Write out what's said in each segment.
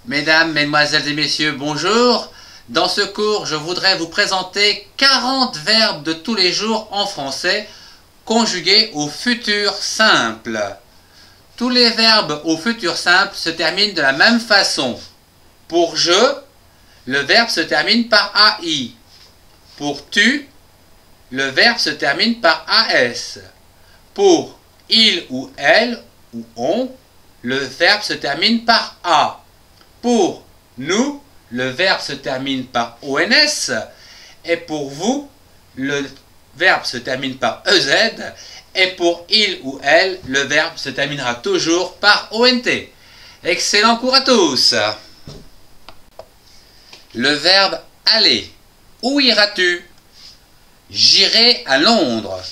Mesdames, Mesdemoiselles et Messieurs, bonjour. Dans ce cours, je voudrais vous présenter 40 verbes de tous les jours en français conjugués au futur simple. Tous les verbes au futur simple se terminent de la même façon. Pour je, le verbe se termine par AI. Pour tu, le verbe se termine par AS. Pour il ou elle ou on, le verbe se termine par A. Pour nous, le verbe se termine par ONS. Et pour vous, le verbe se termine par EZ. Et pour il ou elle, le verbe se terminera toujours par ONT. Excellent cours à tous. Le verbe aller. Où iras-tu? J'irai à Londres.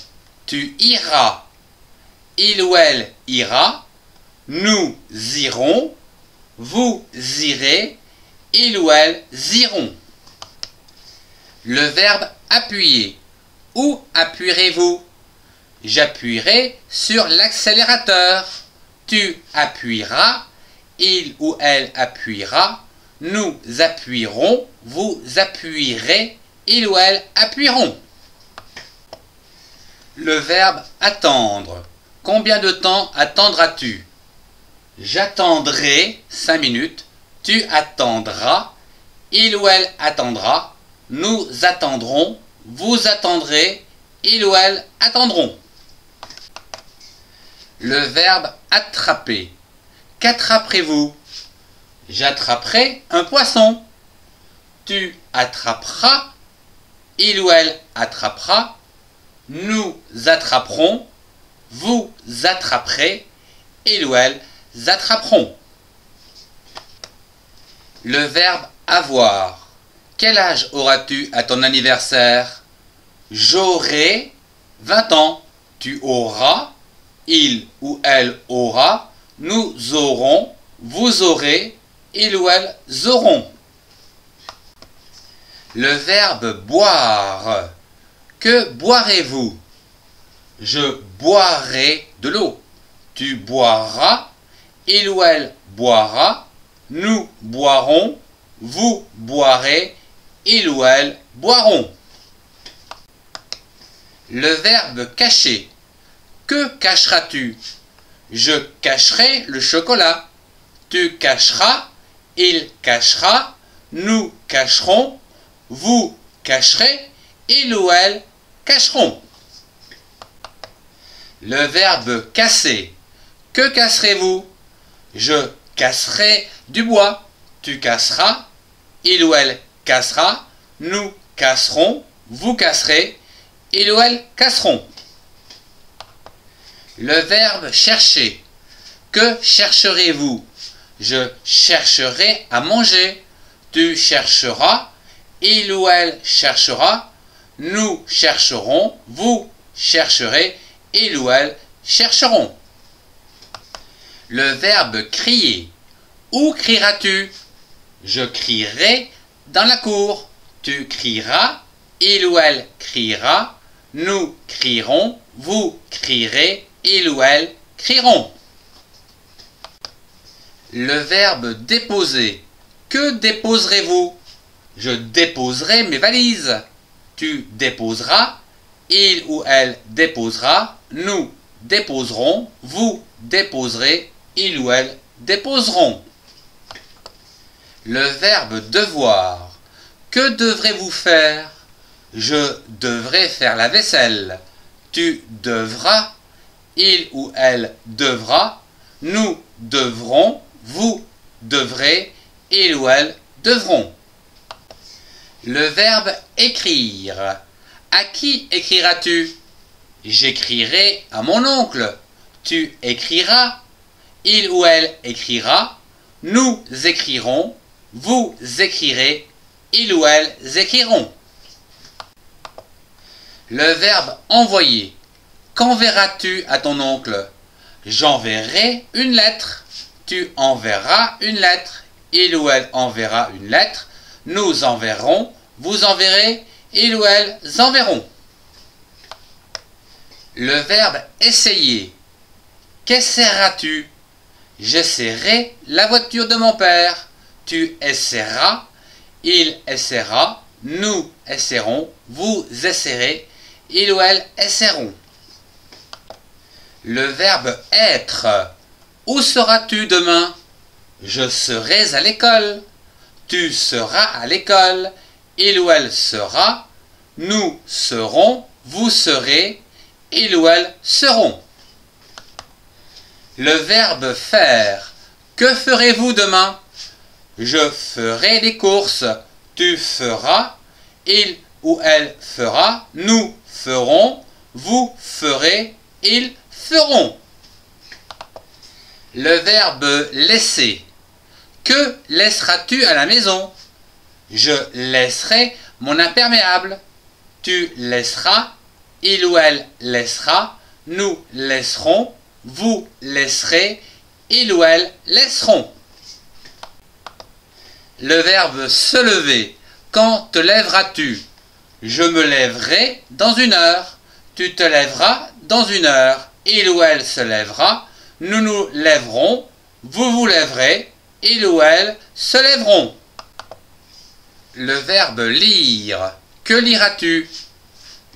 Tu iras. Il ou elle ira. Nous irons. Vous irez. Il ou elles iront. Le verbe appuyer. Où appuierez-vous? J'appuierai sur l'accélérateur. Tu appuieras. Il ou elle appuiera. Nous appuierons. Vous appuierez. Il ou elles appuieront. Le verbe attendre. Combien de temps attendras-tu? J'attendrai 5 minutes. Tu attendras. Il ou elle attendra. Nous attendrons. Vous attendrez. Il ou elle attendront. Le verbe attraper. Qu'attraperez-vous? J'attraperai un poisson. Tu attraperas. Il ou elle attrapera. Nous attraperons. Vous attraperez. Il ou elle attraperont. Le verbe avoir. Quel âge auras-tu à ton anniversaire? J'aurai 20 ans. Tu auras. Il ou elle aura. Nous aurons. Vous aurez. Il ou elles auront. Le verbe boire. Que boirez-vous? Je boirai de l'eau. Tu boiras. Il ou elle boira. Nous boirons. Vous boirez. Il ou elle boiront. Le verbe cacher. Que cacheras-tu? Je cacherai le chocolat. Tu cacheras. Il cachera. Nous cacherons. Vous cacherez. Il ou elle cacheront. Le verbe casser. Que casserez-vous? Je casserai du bois. Tu casseras. Il ou elle cassera. Nous casserons. Vous casserez. Il ou elle casseront. Le verbe chercher. Que chercherez-vous? Je chercherai à manger. Tu chercheras. Il ou elle cherchera. Nous chercherons. Vous chercherez. Il ou elle chercheront. Le verbe crier. Où crieras-tu? Je crierai dans la cour. Tu crieras. Il ou elle criera. Nous crierons. Vous crierez. Il ou elle crieront. Le verbe déposer. Que déposerez-vous? Je déposerai mes valises. Tu déposeras. Il ou elle déposera. Nous déposerons. Vous déposerez. Il ou elle déposeront. Le verbe devoir. Que devrez-vous faire? Je devrai faire la vaisselle. Tu devras. Il ou elle devra. Nous devrons. Vous devrez. Il ou elle devront. Le verbe écrire. À qui écriras-tu? J'écrirai à mon oncle. Tu écriras. Il ou elle écrira. Nous écrirons. Vous écrirez. Il ou elles écriront. Le verbe envoyer. Qu'enverras-tu à ton oncle? J'enverrai une lettre. Tu enverras une lettre. Il ou elle enverra une lettre. Nous enverrons. Vous enverrez. Il ou elles enverront. Le verbe essayer. Qu'essaieras-tu? J'essaierai la voiture de mon père. tu essaieras, il essaiera, nous essaierons, vous essaierez, il ou elle essaieront. Le verbe être. Où seras-tu demain? Je serai à l'école. Tu seras à l'école. Il ou elle sera. Nous serons. Vous serez. Il ou elle seront. Le verbe faire. Que ferez-vous demain? Je ferai les courses. Tu feras. Il ou elle fera. Nous ferons. Vous ferez. Ils feront. Le verbe laisser. Que laisseras-tu à la maison? Je laisserai mon imperméable. Tu laisseras, il ou elle laissera, nous laisserons, vous laisserez, il ou elle laisseront. Le verbe se lever. Quand te lèveras-tu? Je me lèverai dans 1 heure. Tu te lèveras dans 1 heure. Il ou elle se lèvera. Nous nous lèverons. Vous vous lèverez. Il ou elle se lèveront. Le verbe lire. Que liras-tu?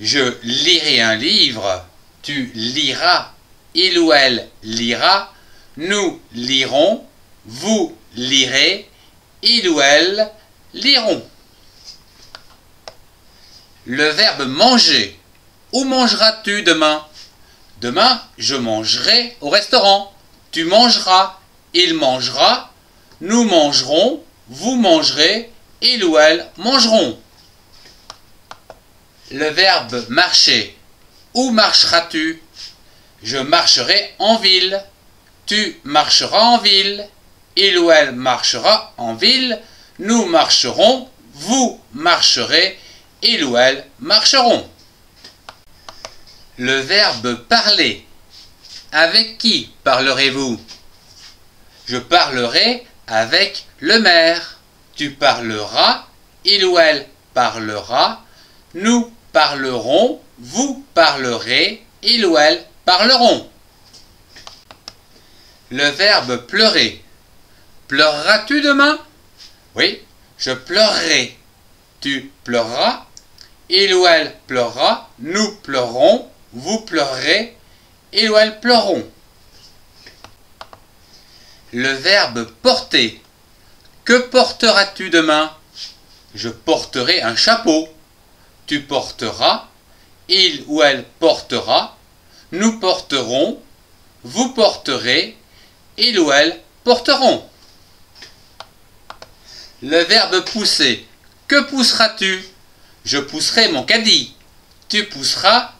Je lirai un livre. Tu liras. Il ou elle lira. Nous lirons. Vous lirez. Il ou elle liront. Le verbe manger. Où mangeras-tu demain? Demain, je mangerai au restaurant. Tu mangeras, il mangera, nous mangerons, vous mangerez, il ou elle mangeront. Le verbe marcher. Où marcheras-tu? Je marcherai en ville. Tu marcheras en ville. Il ou elle marchera en ville. Nous marcherons, vous marcherez, il ou elle marcheront. Le verbe parler. Avec qui parlerez-vous? Je parlerai avec le maire. Tu parleras, il ou elle parlera, nous parlerons, vous parlerez, il ou elle parleront. Le verbe pleurer. Pleureras-tu demain? Oui, je pleurerai. Tu pleureras, il ou elle pleurera, nous pleurerons, vous pleurerez, il ou elle pleureront. Le verbe porter. Que porteras-tu demain? Je porterai un chapeau. Tu porteras, il ou elle portera, nous porterons, vous porterez, il ou elle porteront. Le verbe pousser. Que pousseras-tu? Je pousserai mon caddie. Tu pousseras,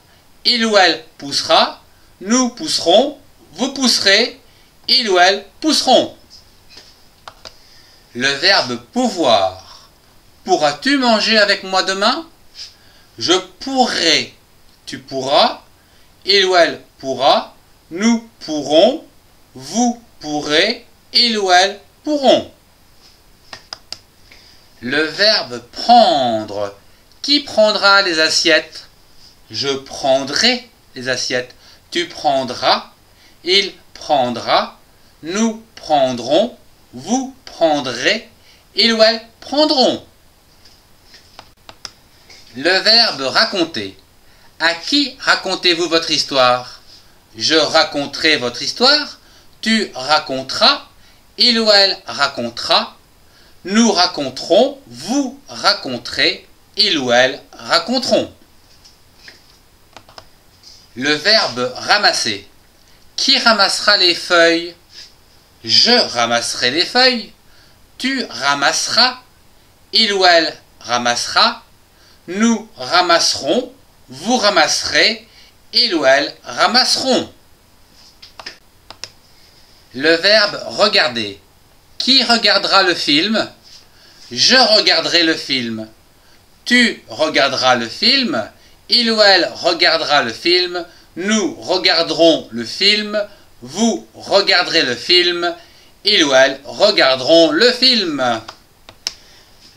il ou elle poussera, nous pousserons, vous pousserez, il ou elle pousseront. Le verbe pouvoir. Pourras-tu manger avec moi demain? Je pourrai. Tu pourras, il ou elle pourra, nous pourrons, vous pourrez, il ou elle pourront. Le verbe prendre. Qui prendra les assiettes? Je prendrai les assiettes. Tu prendras, il prendra, nous prendrons, vous prendrez, il ou elle prendront. Le verbe raconter. À qui racontez-vous votre histoire? Je raconterai votre histoire, tu raconteras, il ou elle racontera, nous raconterons, vous raconterez, il ou elle raconteront. Le verbe ramasser. Qui ramassera les feuilles? Je ramasserai les feuilles, tu ramasseras, il ou elle ramassera, nous ramasserons, vous ramasserez, il ou elle ramasseront. Le verbe regarder. Qui regardera le film? Je regarderai le film. Tu regarderas le film, il ou elle regardera le film, nous regarderons le film, vous regarderez le film, il ou elle regarderont le film.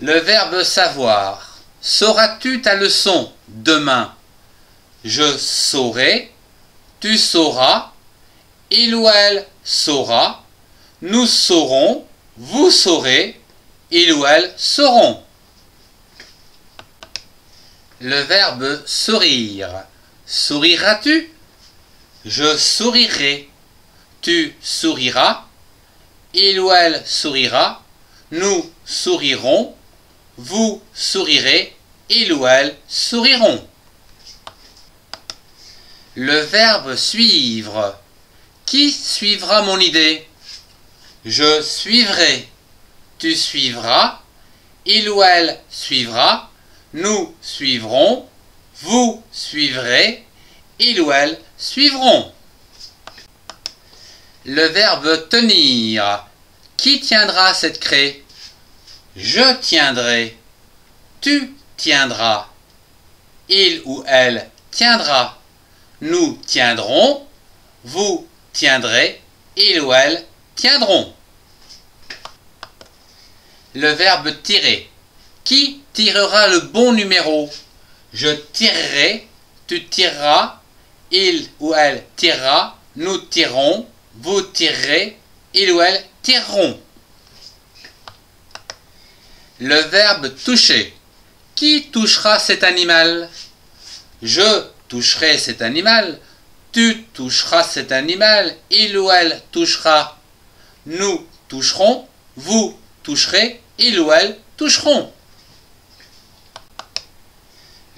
Le verbe savoir. Sauras-tu ta leçon demain? Je saurai, tu sauras, il ou elle saura, nous saurons, vous saurez, il ou elle sauront. Le verbe sourire. Souriras-tu? Je sourirai. Tu souriras. Il ou elle sourira. Nous sourirons. Vous sourirez. Il ou elle souriront. Le verbe suivre. Qui suivra mon idée? Je suivrai. Tu suivras. Il ou elle suivra. Nous suivrons. Vous suivrez. Il ou elle suivront. Le verbe tenir. Qui tiendra cette craie? Je tiendrai. Tu tiendras. Il ou elle tiendra. Nous tiendrons. Vous tiendrez. Il ou elle tiendront. Le verbe tirer. Qui tirera le bon numéro? Je tirerai. Tu tireras. Il ou elle tirera. Nous tirerons. Vous tirerez. Il ou elle tireront. Le verbe toucher. Qui touchera cet animal? Je toucherai cet animal. Tu toucheras cet animal. Il ou elle touchera. Nous toucherons. Vous toucherez. Il ou elle toucheront.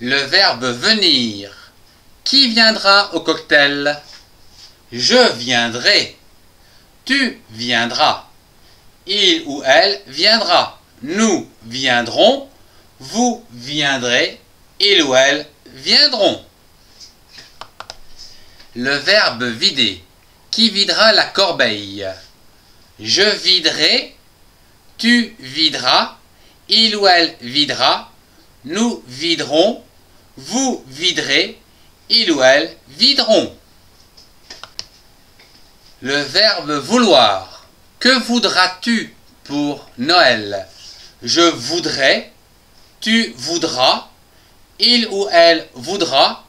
Le verbe venir. Qui viendra au cocktail? Je viendrai. Tu viendras. Il ou elle viendra. Nous viendrons. Vous viendrez. Il ou elle viendront. Le verbe vider. Qui videra la corbeille? Je viderai. Tu videras. Il ou elle videra. Nous viderons. Vous viderez. Il ou elle videront. Le verbe vouloir. Que voudras-tu pour Noël? Je voudrais. Tu voudras. Il ou elle voudra.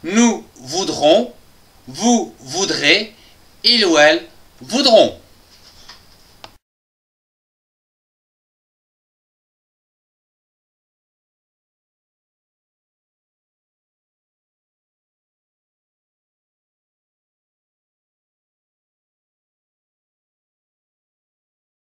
Nous voudrons. Vous voudrez. Il ou elle voudront.